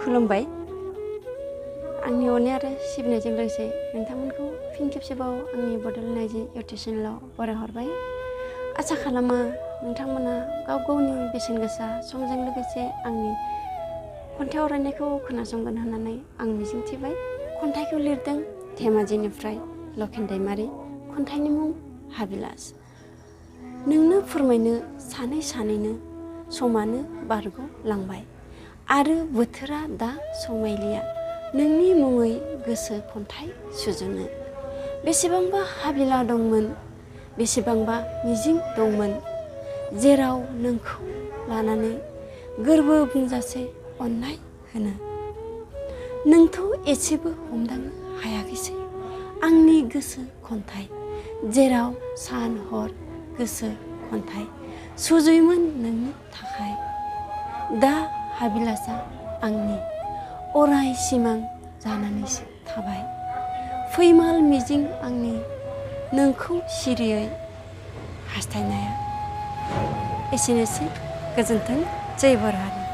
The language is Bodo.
खुलुमबाय आंनि अननाय आरो सिबिनायजों लोगोसे नोंथांमोनखौ फिन खेबसेबाव आंनि बड'लेण्ड आइजो इउटुब चेनेलाव बरायहरबाय आसा खालामो नोंथांमोना गाव गावनि बेसेन गोसा समजों लोगोसे आंनि खन्थाइ आवरायनायखौ खोनासंगोन होननानै आं मिजिंथिबाय खन्थाइखौ लिरदों धेमाजिनिफ्राय लखेन दैमारी खन्थाइनि मुं हाबिलास नोंनो फोरमायनो सानै सानैनो समानो बारग' लांबाय आरो बोथोरा दा समायलिया नोंनि मुङै गोसो खन्थाइ सुजुनो बेसेबांबा हाबिला दंमोन बेसेबांबा मिजिं दंमोन जेराव नोंखौ लानानै गोरबो बुंजासे अननाय होनो नोंथ' एसेबो हमदांनो हायाखैसै आंनि गोसो खन्थाइ जेराव सान हर गोसो खन्थाइ सुजुयोमोन नोंनि थाखाय दा हाबिलासा आंनि अराय सिमां जानानैसो थाबाय फैमाल मिजिं आंनि नोंखौ सिरियै हास्थायनाया एसेनोसै गोजोन्थों जय बर' हारि।